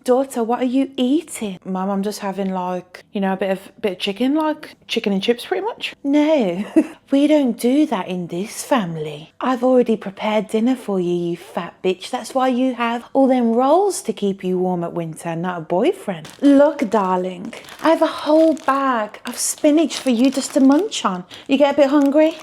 Daughter, what are you eating? Mum, I'm just having like, you know, a bit of chicken, like chicken and chips pretty much. No, we don't do that in this family. I've already prepared dinner for you, you fat bitch. That's why you have all them rolls to keep you warm at winter, not a boyfriend. Look, darling, I have a whole bag of spinach for you just to munch on. You get a bit hungry?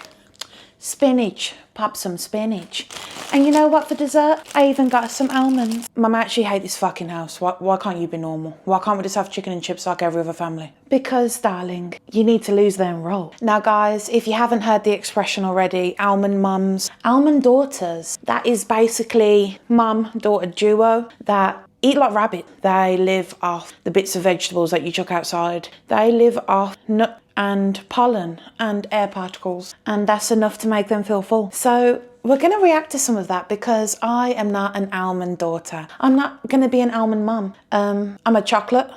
Spinach, pop some spinach. And you know what for dessert? I even got some almonds. Mum, I actually hate this fucking house. Why can't you be normal? Why can't we just have chicken and chips like every other family? Because, darling, you need to lose them roll. Now, guys, if you haven't heard the expression already, almond mums, almond daughters, that is basically mum-daughter duo that eat like rabbit. They live off the bits of vegetables that you chuck outside. They live off nut and pollen and air particles, and that's enough to make them feel full. So we're going to react to some of that because I am not an almond daughter. I'm not going to be an almond mum. I'm a chocolate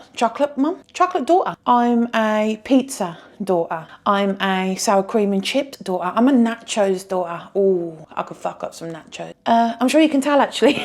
mum, chocolate daughter. I'm a pizza daughter. I'm a sour cream and chips daughter. I'm a nachos daughter. Oh, I could fuck up some nachos. I'm sure you can tell actually.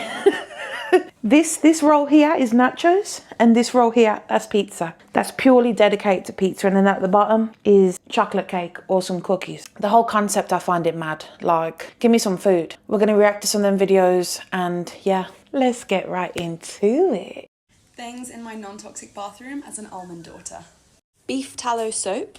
This roll here is nachos, and this roll here, that's pizza. That's purely dedicated to pizza, and then at the bottom is chocolate cake or some cookies. The whole concept, I find it mad. Like, give me some food. We're gonna react to some of them videos, and yeah, let's get right into it. Things in my non-toxic bathroom as an almond daughter. Beef tallow soap.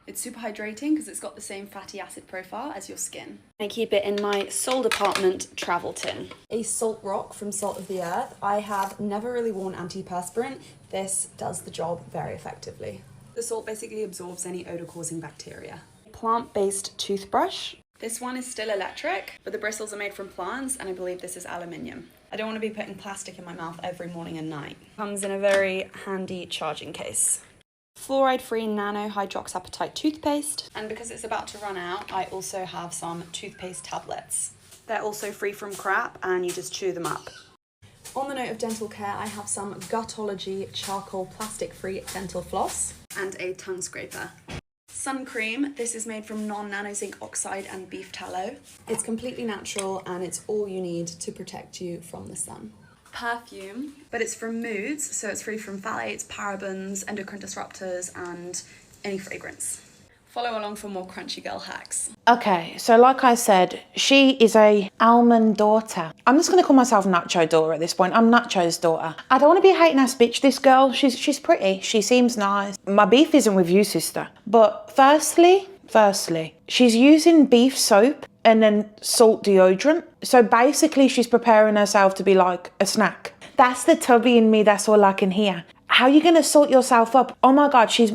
It's super hydrating because it's got the same fatty acid profile as your skin. I keep it in my soul department travel tin. A salt rock from Salt of the Earth. I have never really worn antiperspirant. This does the job very effectively. The salt basically absorbs any odor-causing bacteria. Plant-based toothbrush. This one is still electric, but the bristles are made from plants, and I believe this is aluminium. I don't want to be putting plastic in my mouth every morning and night. Comes in a very handy charging case. Fluoride-free nano hydroxyapatite toothpaste. And because it's about to run out, I also have some toothpaste tablets. They're also free from crap, and you just chew them up. On the note of dental care, I have some Gutology charcoal plastic-free dental floss. And a tongue scraper. Sun cream. This is made from non-nano zinc oxide and beef tallow. It's completely natural and it's all you need to protect you from the sun. Perfume, but it's from Moods, so it's free from phthalates, parabens, endocrine disruptors, and any fragrance. Follow along for more crunchy girl hacks. Okay, so like I said, she is a almond daughter. I'm just gonna call myself Nacho daughter at this point. I'm Nacho's daughter. I don't wanna be a hating ass bitch. This girl, she's pretty. She seems nice. My beef isn't with you, sister. But firstly, she's using beef soap and then salt deodorant. So basically she's preparing herself to be like a snack. That's the tubby in me, that's all I can hear. How are you gonna salt yourself up? Oh my God, she's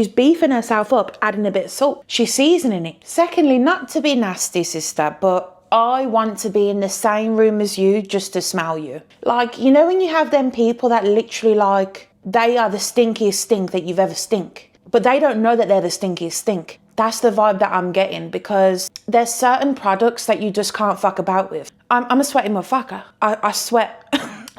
beefing herself up, adding a bit of salt. She's seasoning it. Secondly, not to be nasty, sister, but I want to be in the same room as you just to smell you. Like, you know when you have them people that literally like, they are the stinkiest stink that you've ever stink, but they don't know that they're the stinkiest stink. That's the vibe that I'm getting, because there's certain products that you just can't fuck about with. I'm a sweaty motherfucker. I sweat.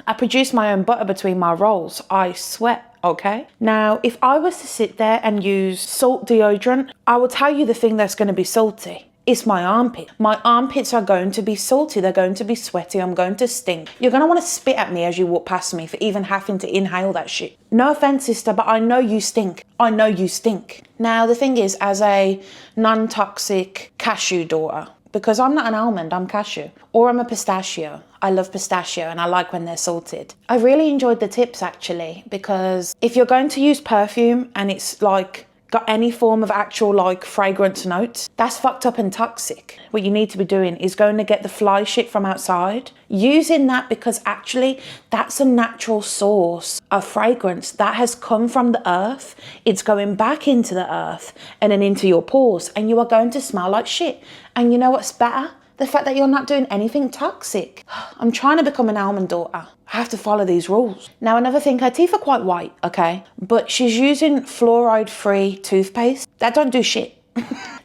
I produce my own butter between my rolls. I sweat, okay? Now, if I was to sit there and use salt deodorant, I will tell you the thing that's going to be salty. It's my armpit. My armpits are going to be salty. They're going to be sweaty. I'm going to stink. You're going to want to spit at me as you walk past me for even having to inhale that shit. No offense, sister, but I know you stink. I know you stink. Now, the thing is, as a non-toxic cashew daughter, because I'm not an almond, I'm cashew, or I'm a pistachio. I love pistachio and I like when they're salted. I really enjoyed the tips actually, because if you're going to use perfume and it's like got any form of actual like fragrance notes, that's fucked up and toxic. What you need to be doing is going to get the fly shit from outside, using that, because actually that's a natural source of fragrance that has come from the earth. It's going back into the earth and then into your pores, and you are going to smell like shit. And you know what's better? The fact that you're not doing anything toxic. I'm trying to become an almond daughter. I have to follow these rules. Now, another thing, her teeth are quite white, okay? But she's using fluoride-free toothpaste. That don't do shit.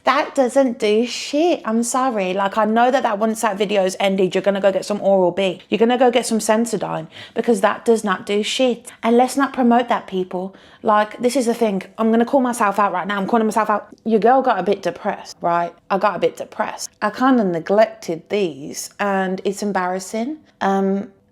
That doesn't do shit. I'm sorry. Like, I know that once that video's ended, you're gonna go get some Oral-B. You're gonna go get some Sensodyne, because that does not do shit. And let's not promote that, people. Like, this is the thing. I'm gonna call myself out right now. I'm calling myself out. Your girl got a bit depressed, right? I got a bit depressed. I kind of neglected these and it's embarrassing.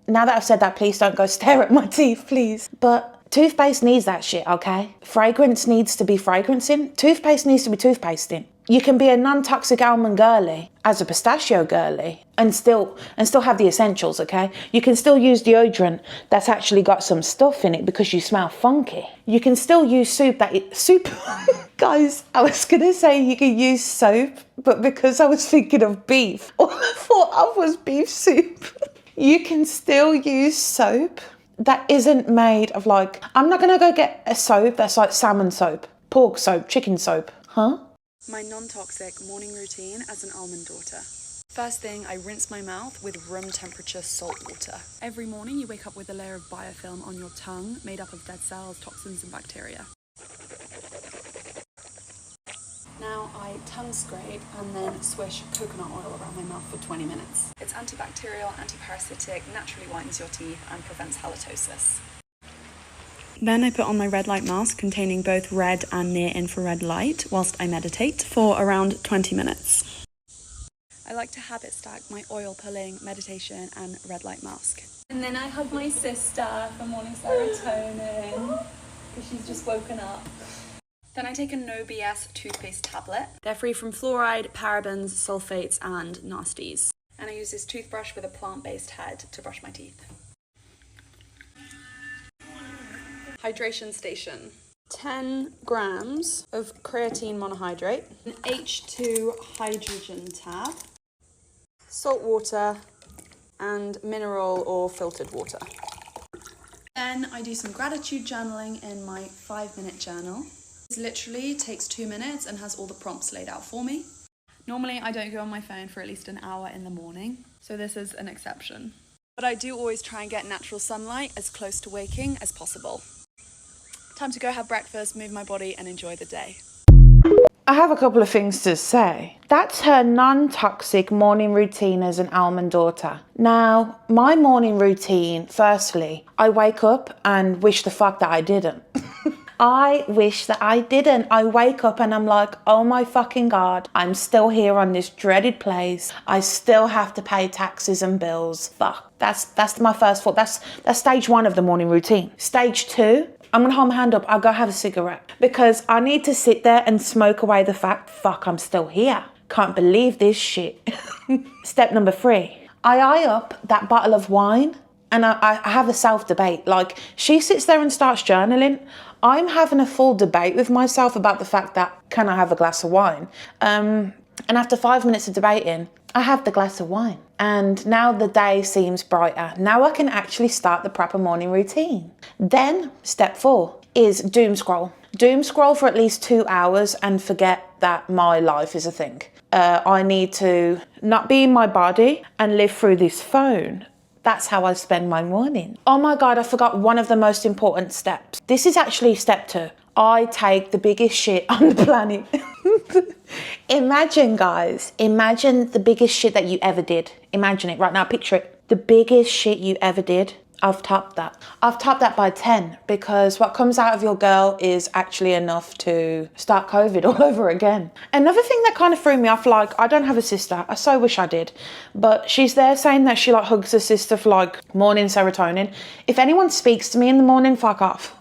Now that I've said that, please don't go stare at my teeth, please. But toothpaste needs that shit, okay? Fragrance needs to be fragrancing. Toothpaste needs to be toothpasting. You can be a non-toxic almond girly as a pistachio girly and still have the essentials, okay? You can still use deodorant that's actually got some stuff in it because you smell funky. You can still use soup. Guys, I was gonna say you can use soap, but because I was thinking of beef, all I thought of was beef soup. You can still use soap that isn't made of like, I'm not gonna go get a soap that's like salmon soap, pork soap, chicken soap, huh? My non-toxic morning routine as an almond daughter. First thing, I rinse my mouth with room temperature salt water. Every morning you wake up with a layer of biofilm on your tongue made up of dead cells, toxins and bacteria. Now I tongue scrape and then swish coconut oil around my mouth for 20 minutes. It's antibacterial, antiparasitic, naturally whitens your teeth and prevents halitosis. Then I put on my red light mask containing both red and near infrared light whilst I meditate for around 20 minutes. I like to habit stack my oil pulling, meditation and red light mask. And then I hug my sister for morning serotonin because she's just woken up. Then I take a No BS toothpaste tablet. They're free from fluoride, parabens, sulfates and nasties. And I use this toothbrush with a plant-based head to brush my teeth. Hydration station. 10 grams of creatine monohydrate, an H2 hydrogen tab, salt water, and mineral or filtered water. Then I do some gratitude journaling in my 5-minute journal. It literally takes 2 minutes and has all the prompts laid out for me. Normally I don't go on my phone for at least an hour in the morning, so this is an exception. But I do always try and get natural sunlight as close to waking as possible. Time to go have breakfast, move my body and enjoy the day. I have a couple of things to say. That's her non-toxic morning routine as an almond daughter. Now, my morning routine, firstly, I wake up and wish the fuck that I didn't. I wish that I didn't. I wake up and I'm like, oh my fucking God, I'm still here on this dreaded place. I still have to pay taxes and bills. Fuck. That's my first thought. That's stage 1 of the morning routine. Stage 2, I'm gonna hold my hand up, I'll go have a cigarette because I need to sit there and smoke away the fact, fuck, I'm still here. Can't believe this shit. Step number 3, I eye up that bottle of wine and I have a self-debate. Like, she sits there and starts journaling. I'm having a full debate with myself about the fact that, can I have a glass of wine? And after 5 minutes of debating, I have the glass of wine. And now the day seems brighter. Now I can actually start the proper morning routine. Then step 4 is doom scroll. Doom scroll for at least 2 hours and forget that my life is a thing. I need to not be in my body and live through this phone. That's how I spend my morning. Oh my God, I forgot one of the most important steps. This is actually step 2. I take the biggest shit on the planet. Imagine, guys, imagine the biggest shit that you ever did. Imagine it right now, picture it. The biggest shit you ever did. I've topped that. I've topped that by 10 because what comes out of your girl is actually enough to start COVID all over again. Another thing that kind of threw me off, like, I don't have a sister. I so wish I did. But she's there saying that she like hugs her sister for like morning serotonin. If anyone speaks to me in the morning, fuck off.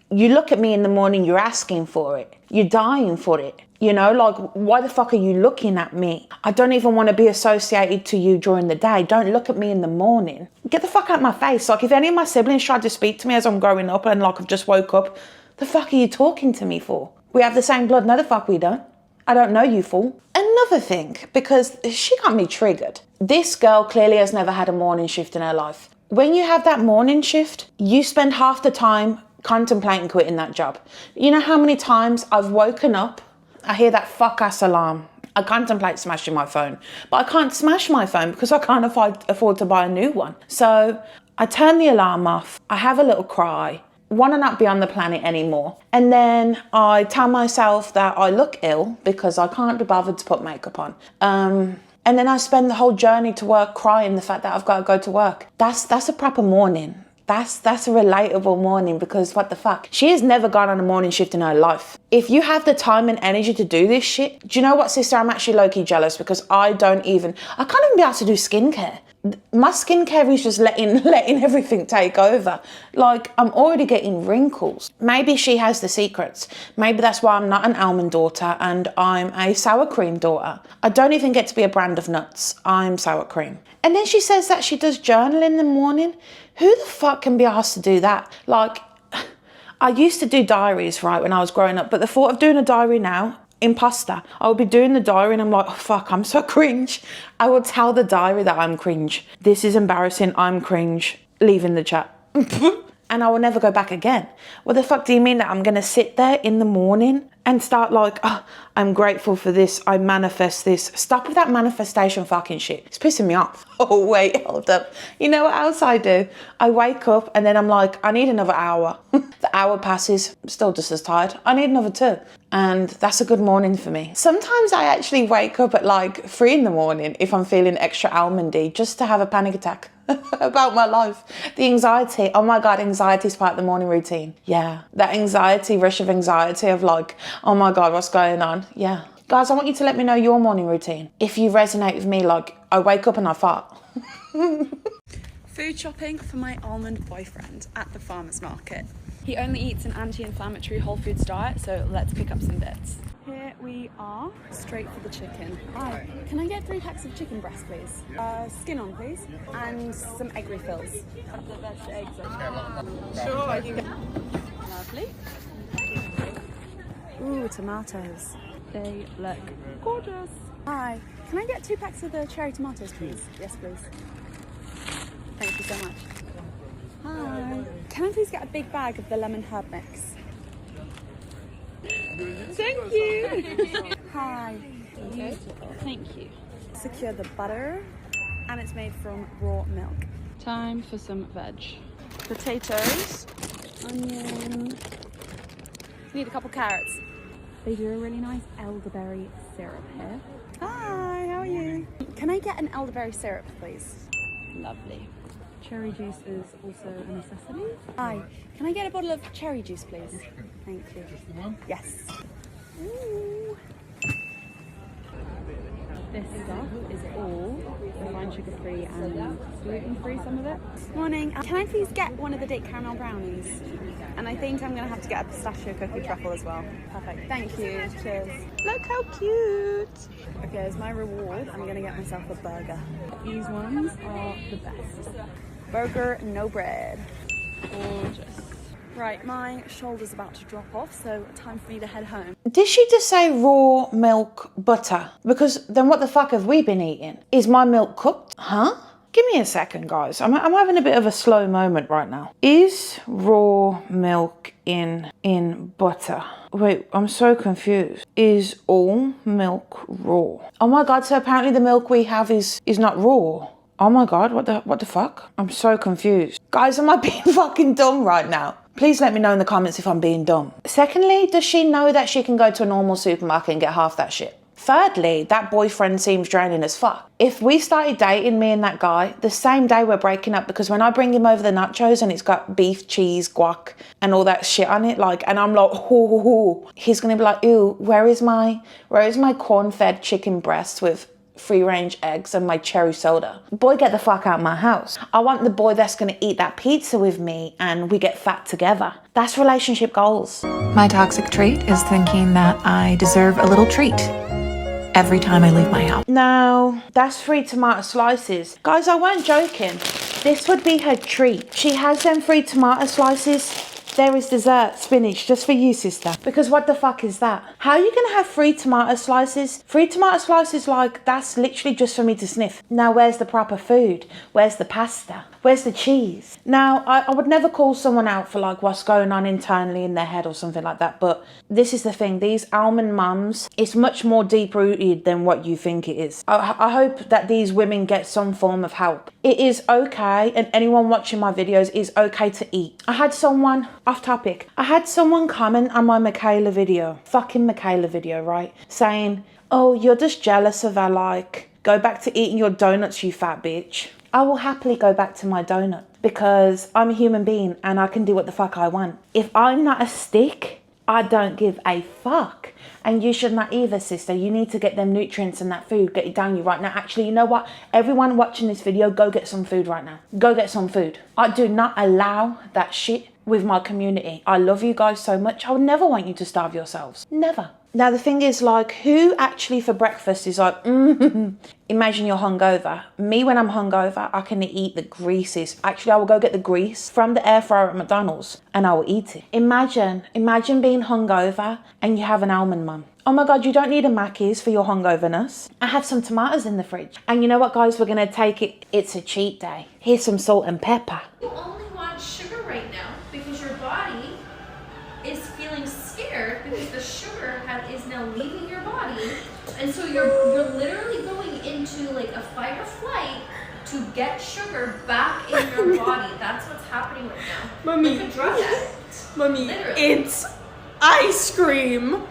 You look at me in the morning, you're asking for it. You're dying for it. You know, like, why the fuck are you looking at me? I don't even want to be associated to you during the day. Don't look at me in the morning. Get the fuck out of my face. Like, if any of my siblings tried to speak to me as I'm growing up and like I've just woke up, the fuck are you talking to me for? We have the same blood. No, the fuck we don't. I don't know you, fool. Another thing, because she got me triggered. This girl clearly has never had a morning shift in her life. When you have that morning shift, you spend half the time contemplating quitting that job. You know how many times I've woken up, I hear that fuck ass alarm. I contemplate smashing my phone, but I can't smash my phone because I can't afford to buy a new one. So I turn the alarm off, I have a little cry, want to not be on the planet anymore. And then I tell myself that I look ill because I can't be bothered to put makeup on. And then I spend the whole journey to work crying the fact that I've got to go to work. That's a proper morning. That's a relatable morning because what the fuck? She has never gone on a morning shift in her life. If you have the time and energy to do this shit, do you know what, sister? I'm actually low-key jealous because I can't even be able to do skincare. My skincare is just letting everything take over. Like, I'm already getting wrinkles. Maybe she has the secrets. Maybe that's why I'm not an almond daughter and I'm a sour cream daughter. I don't even get to be a brand of nuts. I'm sour cream. And then she says that she does journaling in the morning. Who the fuck can be asked to do that? Like, I used to do diaries, right, when I was growing up, but the thought of doing a diary now, imposter. I would be doing the diary and I'm like, oh fuck, I'm so cringe. I will tell the diary that I'm cringe. This is embarrassing, I'm cringe. Leaving the chat. And I will never go back again. What the fuck do you mean that I'm gonna sit there in the morning and start like, oh, I'm grateful for this, I manifest this. Stop with that manifestation fucking shit. It's pissing me off. Oh wait, hold up. You know what else I do? I wake up and then I'm like, I need another hour. The hour passes, I'm still just as tired. I need another 2. And that's a good morning for me. Sometimes I actually wake up at like 3 in the morning if I'm feeling extra almondy, just to have a panic attack about my life. The anxiety, oh my God, anxiety is part of the morning routine. Yeah, that anxiety, rush of anxiety of like, oh my God, what's going on? Yeah. Guys, I want you to let me know your morning routine. If you resonate with me, like I wake up and I fart. Food shopping for my almond boyfriend at the farmer's market. He only eats an anti-inflammatory whole foods diet, so let's pick up some bits. Here we are, straight for the chicken. Hi, can I get 3 packs of chicken breast, please? Skin on, please, and some egg refills. The best eggs. Sure, I can get. Lovely. Ooh, tomatoes. They look gorgeous. Hi, can I get 2 packs of the cherry tomatoes, please? Yes, please. Thank you so much. Hi. Can I please get a big bag of the lemon herb mix? Thank you. Hi. Beautiful. Thank you. Secure the butter, and it's made from raw milk. Time for some veg. Potatoes, onion. Need a couple carrots. They do a really nice elderberry syrup here. Hi, how are you? Can I get an elderberry syrup, please? Lovely. Cherry juice is also a necessity. Hi, can I get a bottle of cherry juice, please? Thank you. Yes. Ooh. This stuff is all refined sugar-free and gluten-free, some of it. Morning. Can I please get one of the date caramel brownies? And I think I'm going to have to get a pistachio cookie truffle as well. Perfect. Thank you. Cheers. Look how cute. Okay, as my reward, I'm going to get myself a burger. These ones are the best. Burger, no bread. Gorgeous. Right, my shoulder's about to drop off, so time for me to head home. Did she just say raw milk butter? Because then what the fuck have we been eating? Is my milk cooked? Huh? Give me a second, guys. I'm having a bit of a slow moment right now. Is raw milk in butter? Wait, I'm so confused. Is all milk raw? Oh my God, so apparently the milk we have is not raw. Oh my God, what the fuck? I'm so confused. Guys, am I being fucking dumb right now? Please let me know in the comments if I'm being dumb. Secondly, does she know that she can go to a normal supermarket and get half that shit? Thirdly, that boyfriend seems draining as fuck. If we started dating, me and that guy, the same day we're breaking up, because when I bring him over the nachos and it's got beef, cheese, guac and all that shit on it, like, and I'm like, hoo, he's gonna be like, ew, where is my corn-fed chicken breast with free-range eggs and my cherry soda? Boy, get the fuck out of my house. I want the boy that's gonna eat that pizza with me and we get fat together. That's relationship goals. My toxic trait is thinking that I deserve a little treat every time I leave my house. No, that's 3 tomato slices. Guys, I weren't joking. This would be her treat. She has them 3 tomato slices. There is dessert, spinach, just for you, sister. Because what the fuck is that? How are you gonna have 3 tomato slices? 3 tomato slices, like, that's literally just for me to sniff. Now, where's the proper food? Where's the pasta? Where's the cheese? Now, I would never call someone out for like what's going on internally in their head or something like that, but this is the thing, these almond mums, it's much more deep-rooted than what you think it is. I hope that these women get some form of help. It is okay, and anyone watching my videos is okay to eat. I had someone, off topic, I had someone comment on my Michaela video, fucking Michaela video, right? Saying, oh, you're just jealous of her, like, go back to eating your donuts, you fat bitch. I will happily go back to my donut because I'm a human being and I can do what the fuck I want. If I'm not a stick I don't give a fuck. And you should not either, sister. You need to get them nutrients and that food. Get it down you right now. Actually, you know what? Everyone watching this video, go get some food right now. Go get some food. I do not allow that shit with my community. I love you guys so much. I would never want you to starve yourselves. Never. Now, the thing is, like, who actually for breakfast is like, imagine you're hungover. Me, when I'm hungover, I can eat the greases. Actually, I will go get the grease from the air fryer at McDonald's and I will eat it. Imagine being hungover and you have an almond mum. Oh my God, you don't need a Mackey's for your hungoverness. I have some tomatoes in the fridge. And you know what, guys? We're going to take it. It's a cheat day. Here's some salt and pepper. You only want sugar right now because your body is feeling scared because the sugar is now leaving your body, and so you're literally going into like a fight or flight to get sugar back in your body. That's what's happening right now. Mummy, like a drug addict. Mummy, Literally. it's ice cream,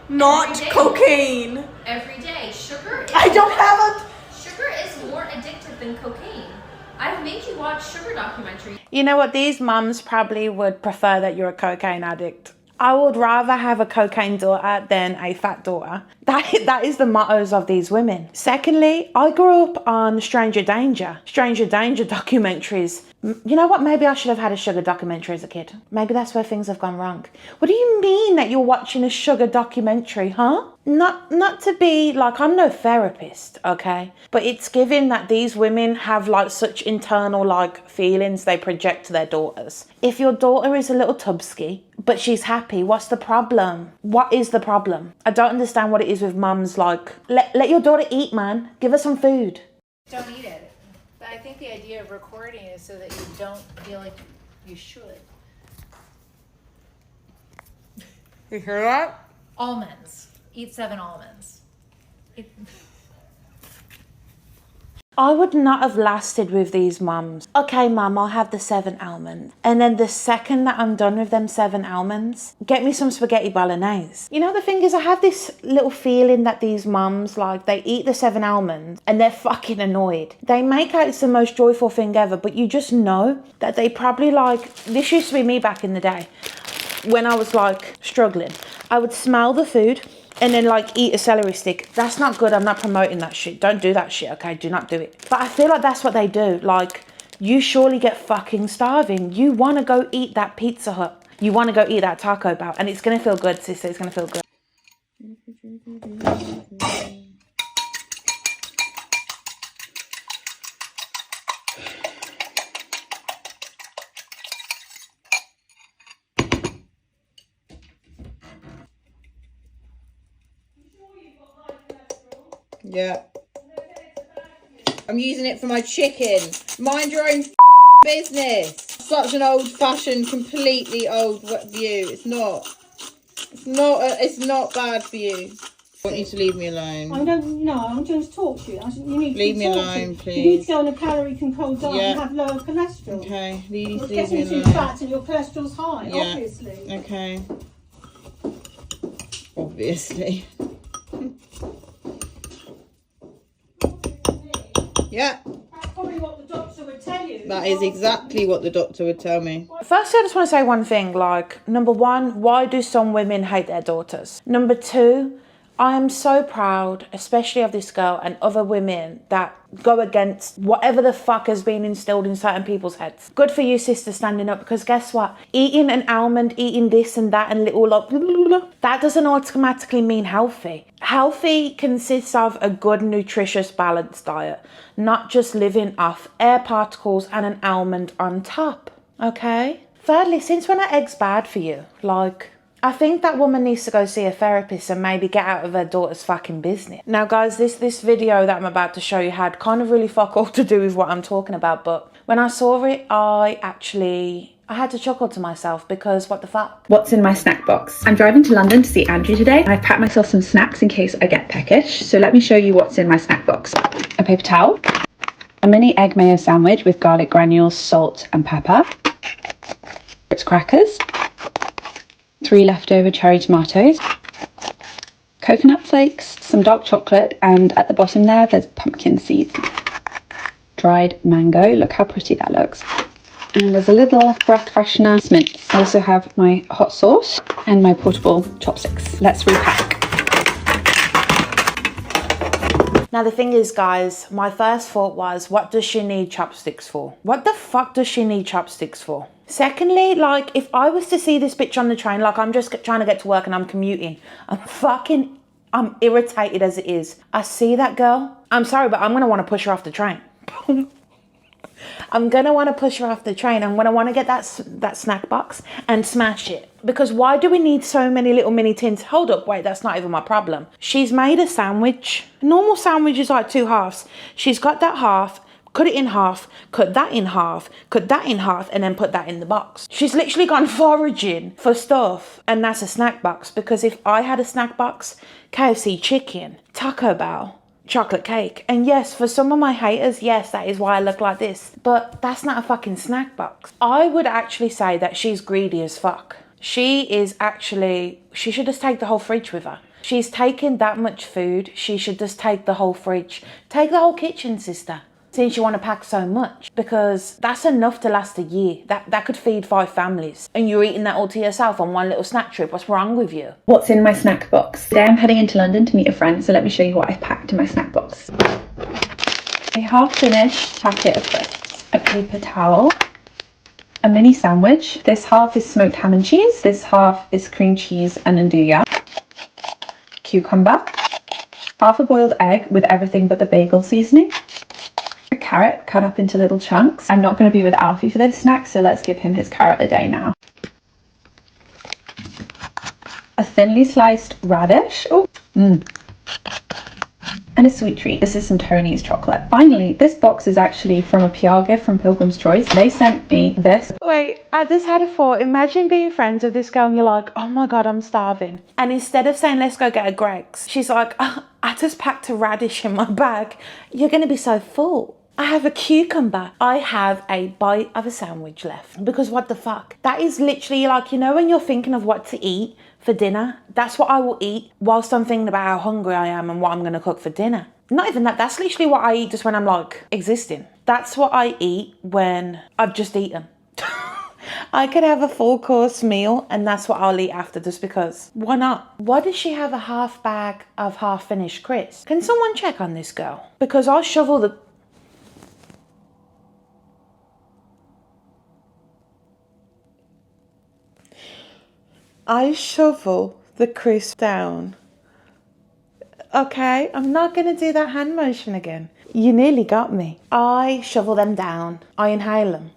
not Every day. Cocaine. Every day, sugar. I don't have it. Sugar is more addictive than cocaine. I've made you watch sugar documentaries. You know what? These mums probably would prefer that you're a cocaine addict. I would rather have a cocaine daughter than a fat daughter. That is the mottos of these women. Secondly, I grew up on Stranger Danger documentaries. You know what? Maybe I should have had a sugar documentary as a kid. Maybe that's where things have gone wrong. What do you mean that you're watching a sugar documentary, huh? Not to be like, I'm no therapist, okay? But it's given that these women have like such internal like feelings they project to their daughters. If your daughter is a little tubsky, but she's happy, what's the problem? What is the problem? I don't understand what it is with mums like, let your daughter eat, man. Give her some food. Don't eat it. But I think the idea of recording is so that you don't feel like you should. You hear that? Almonds. Eat 7 almonds. I would not have lasted with these mums. Okay, mum, I'll have the 7 almonds. And then the second that I'm done with them 7 almonds, get me some spaghetti bolognese. You know, the thing is, I have this little feeling that these mums, like, they eat the 7 almonds and they're fucking annoyed. They make out it's the most joyful thing ever, but you just know that they probably like, this used to be me back in the day when I was like struggling. I would smell the food and then like eat a celery stick. That's not good. I'm not promoting that shit. Don't do that shit, okay? Do not do it. But I feel like that's what they do. Like, you surely get fucking starving. You want to go eat that Pizza Hut. You want to go eat that Taco Bell. And it's going to feel good, sister. It's going to feel good. Yeah. I'm using it for my chicken. Mind your own business. Such an old-fashioned, completely old view. It's not. It's not bad for you. I want you to leave me alone. I'm going to talk to you. You need to leave me talk alone, to. please. You need to go on a calorie-controlled diet and have lower cholesterol. Okay, You're leave me getting too alone. fat and your cholesterol's high, Yeah. obviously. Okay. Obviously. Yeah. That's probably what the doctor would tell you. That is exactly what the doctor would tell me. Firstly, I just want to say one thing. Like, number one, why do some women hate their daughters? Number two, I am so proud, especially of this girl and other women that go against whatever the fuck has been instilled in certain people's heads. Good for you, sister, standing up, because guess what? Eating an almond, eating this and that and little like, that doesn't automatically mean healthy. Healthy consists of a good, nutritious, balanced diet, not just living off air particles and an almond on top, okay? Thirdly, since when are eggs bad for you? Like, I think that woman needs to go see a therapist and maybe get out of her daughter's fucking business. Now, guys, this video that I'm about to show you had kind of really fuck all to do with what I'm talking about, but when I saw it, I had to chuckle to myself because what the fuck? What's in my snack box? I'm driving to London to see Andrew today. I've packed myself some snacks in case I get peckish. So let me show you what's in my snack box. A paper towel, a mini egg mayo sandwich with garlic granules, salt and pepper, Ritz crackers, 3 leftover cherry tomatoes, coconut flakes, some dark chocolate, and at the bottom there's pumpkin seeds. Dried mango, look how pretty that looks. And there's a little breath freshener, mints. I also have my hot sauce and my portable chopsticks. Let's repack. Now the thing is, guys, my first thought was, what does she need chopsticks for? What the fuck does she need chopsticks for? Secondly, like, if I was to see this bitch on the train, like, I'm just trying to get to work and I'm commuting, I'm irritated as it is. I see that girl. I'm sorry, but I'm gonna want to push her off the train. I'm gonna want to push her off the train. I'm gonna want to get that snack box and smash it. Because why do we need so many little mini tins? Hold up, wait, that's not even my problem. She's made a sandwich. A normal sandwich is like 2 halves. She's got that half, cut it in half, cut that in half, cut that in half, and then put that in the box. She's literally gone foraging for stuff, and that's a snack box. Because if I had a snack box, KFC chicken, Taco Bell, chocolate cake. And yes, for some of my haters, yes, that is why I look like this. But that's not a fucking snack box. I would actually say that she's greedy as fuck. She should just take the whole fridge with her. She's taken that much food. She should just take the whole fridge. Take the whole kitchen, sister. Since you want to pack so much, because that's enough to last a year. That could feed 5 families, and you're eating that all to yourself on one little snack trip. What's wrong with you? What's in my snack box? Today I'm heading into London to meet a friend, so let me show you what I've packed in my snack box. A half-finished packet of crisps, a paper towel, a mini sandwich. This half is smoked ham and cheese, this half is cream cheese and andouille, cucumber, half a boiled egg with everything but the bagel seasoning, a carrot cut up into little chunks. I'm not going to be with Alfie for this snack, so let's give him his carrot a day now. A thinly sliced radish. And a sweet treat. This is some Tony's chocolate. Finally, this box is actually from a PR gift from Pilgrim's Choice. They sent me this. Wait, I just had a thought. Imagine being friends with this girl and you're like, oh my God, I'm starving. And instead of saying, let's go get a Greg's, she's like, oh, I just packed a radish in my bag. You're going to be so full. I have a cucumber. I have a bite of a sandwich left. Because what the fuck? That is literally like, you know, when you're thinking of what to eat for dinner, that's what I will eat whilst I'm thinking about how hungry I am and what I'm going to cook for dinner. Not even that. That's literally what I eat just when I'm like existing. That's what I eat when I've just eaten. I could have a full course meal and that's what I'll eat after, just because. Why not? Why does she have a half bag of half finished crisps? Can someone check on this girl? Because I'll shovel the... I shovel the crisp down. Okay, I'm not going to do that hand motion again. You nearly got me. I shovel them down. I inhale them.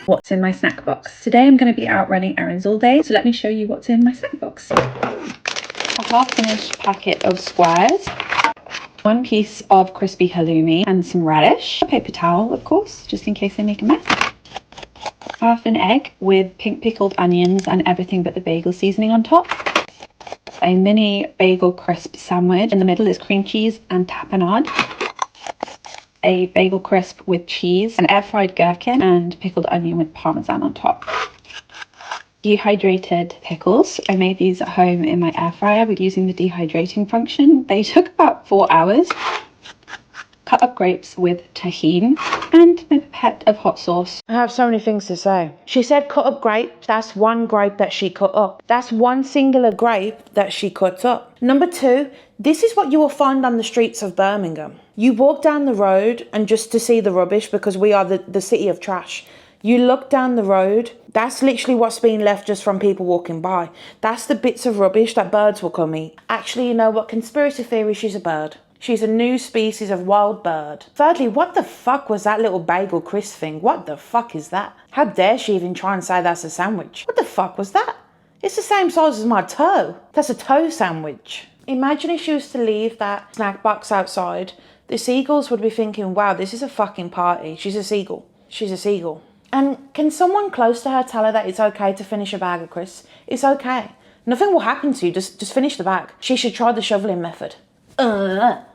What's in my snack box? Today I'm going to be out running errands all day, so let me show you what's in my snack box. A half-finished packet of squares, 1 piece of crispy halloumi and some radish, a paper towel of course, just in case I make a mess, half an egg with pink pickled onions and everything but the bagel seasoning on top, a mini bagel crisp sandwich, in the middle is cream cheese and tapenade, a bagel crisp with cheese, an air fried gherkin and pickled onion with parmesan on top. Dehydrated pickles. I made these at home in my air fryer with using the dehydrating function. They took about 4 hours. Cut up grapes with tahini and a pipette of hot sauce. I have so many things to say. She said cut up grapes. That's one grape that she cut up. That's one singular grape that she cut up. Number 2, this is what you will find on the streets of Birmingham. You walk down the road and just to see the rubbish, because we are the city of trash. You look down the road, that's literally what's being left just from people walking by. That's the bits of rubbish that birds will come eat. Actually, you know what? Conspiracy theory, she's a bird. She's a new species of wild bird. Thirdly, what the fuck was that little bagel crisp thing? What the fuck is that? How dare she even try and say that's a sandwich? What the fuck was that? It's the same size as my toe. That's a toe sandwich. Imagine if she was to leave that snack box outside. The seagulls would be thinking, wow, this is a fucking party. She's a seagull. She's a seagull. And can someone close to her tell her that it's okay to finish a bag of crisps? It's okay. Nothing will happen to you. Just finish the bag. She should try the shoveling method.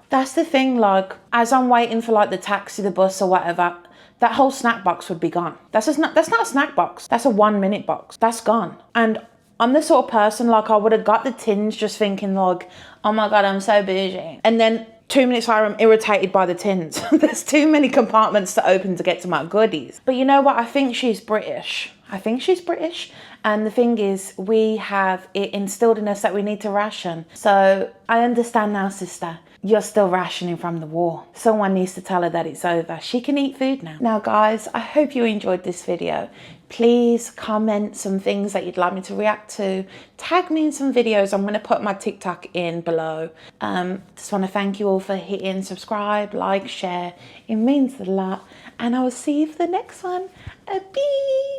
That's the thing, like, as I'm waiting for like the taxi, the bus or whatever, that whole snack box would be gone. That's not a snack box. That's a 1-minute box. That's gone. And I'm the sort of person, like, I would have got the tins just thinking like, oh my God, I'm so bougie. And then 2 minutes later, I'm irritated by the tins. There's too many compartments to open to get to my goodies. But you know what? I think she's British. I think she's British. And the thing is, we have it instilled in us that we need to ration. So I understand now, sister. You're still rationing from the war. Someone needs to tell her that it's over. She can eat food now. Now, guys, I hope you enjoyed this video. Please comment some things that you'd like me to react to. Tag me in some videos. I'm going to put my TikTok in below. Just want to thank you all for hitting subscribe, like, share. It means a lot. And I will see you for the next one. Bye.